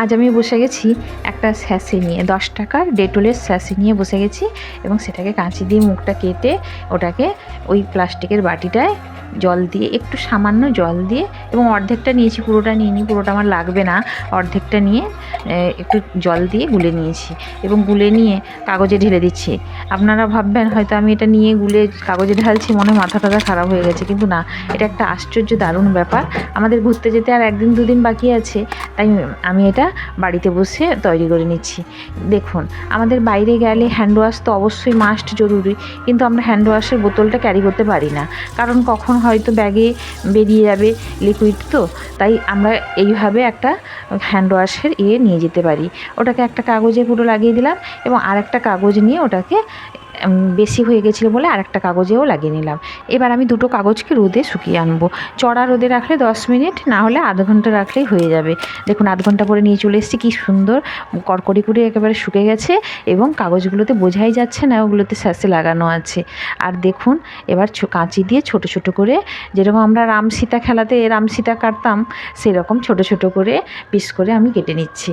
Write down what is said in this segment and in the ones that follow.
আজ আমি বসে গেছি একটা স্যাশে নিয়ে, 10 টাকার ডেটলের স্যাশে নিয়ে বসে গেছি এবং সেটাকে কাঁচি দিয়ে মুখটা কেটে ওটাকে ওই প্লাস্টিকের বাটিটায় জল দিয়ে, একটু সামান্য জল দিয়ে, এবং অর্ধেকটা নিয়েছি, পুরোটা নিইনি, পুরোটা আমার লাগবে না, অর্ধেকটা নিয়ে একটু জল দিয়ে গুলে নিয়েছি এবং গুলে নিয়ে কাগজে ঢেলে দিচ্ছি। আপনারা ভাববেন হয়তো আমি এটা নিয়ে গুলে কাগজে ঢালছি, মনে হয় মাথা টাথা খারাপ হয়ে গেছে, কিন্তু না, এটা একটা আশ্চর্য দারুণ ব্যাপার। আমাদের ঘুরতে যেতে আর 1 দিন 2 দিন বাকি আছে, তাই আমি এটা বাড়িতে বসে তৈরি করে নিচ্ছি। দেখুন, আমাদের বাইরে গেলে হ্যান্ড ওয়াশ তো অবশ্যই মাস্ট জরুরি, কিন্তু আমরা হ্যান্ড ওয়াশের বোতলটা ক্যারি করতে পারি না, কারণ কখন হয়তো ব্যাগে বেরিয়ে যাবে লিকুইড, তো তাই আমরা এইভাবে একটা হ্যান্ড ওয়াশের নিয়ে যেতে পারি। ওটাকে একটা কাগজে পুরো লাগিয়ে দিলাম এবং আরেকটা কাগজ নিয়ে ওটাকে বেশি হয়ে গেছিলো বলে আরেকটা কাগজেও লাগিয়ে নিলাম। এবার আমি দুটো কাগজকে রোদে শুকিয়ে আনবো। চড়া রোদে রাখলে 10 মিনিট, না হলে আধ ঘন্টা রাখলেই হয়ে যাবে। দেখুন, আধ ঘন্টা পরে নিয়ে চলে এসেছি, কী সুন্দর কড়কড়ি করে একেবারে শুকে গেছে এবং কাগজগুলোতে বোঝাই যাচ্ছে না ওগুলোতে স্যাশে লাগানো আছে। আর দেখুন, এবার কাঁচি দিয়ে ছোট ছোট করে, যেরকম আমরা রাম সীতা খেলাতে রাম সীতা কাটতাম, সেরকম ছোট ছোট করে পিস করে আমি কেটে নিচ্ছি।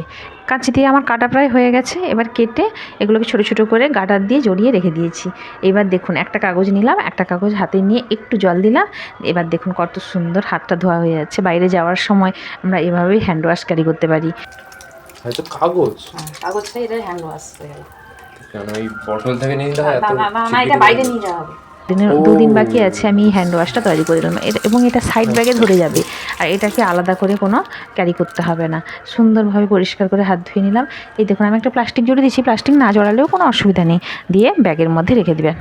কাঁচি দিয়ে আমার কাটা প্রায় হয়ে গেছে। এবার কেটে এগুলোকে ছোট ছোট করে গার্ডার দিয়ে জড়িয়ে রেখে দিয়েছি। এবার দেখুন, একটা কাগজ নিলাম, একটা কাগজ হাতে নিয়ে একটু জল দিলাম। এবার দেখুন কত সুন্দর হাতটা ধোয়া হয়ে যাচ্ছে। বাইরে যাওয়ার সময় আমরা এভাবেই হ্যান্ড ওয়াশ ক্যারি করতে পারি। হয়তো কাগজ, কাগজটা এটা হ্যান্ড ওয়াশ হয়ে গেল। কারণ ওই বটল থেকে নিয়ে নিতে হয়, না, এটা বাইরে নিয়ে যাওয়া হবে। 2 দিন বাকি আছে, আমি হ্যান্ড ওয়াশটা তৈরি করে দিলাম এবং এটা সাইড ব্যাগে ধরে যাবে, আর এটাকে আলাদা করে কোনো ক্যারি করতে হবে না। সুন্দরভাবে পরিষ্কার করে হাত ধুয়ে নিলাম। এই দেখুন, আমি একটা প্লাস্টিক জড়িয়ে দিয়েছি, প্লাস্টিক না জড়ালেও কোনো অসুবিধা নেই, দিয়ে ব্যাগের মধ্যে রেখে দেবেন।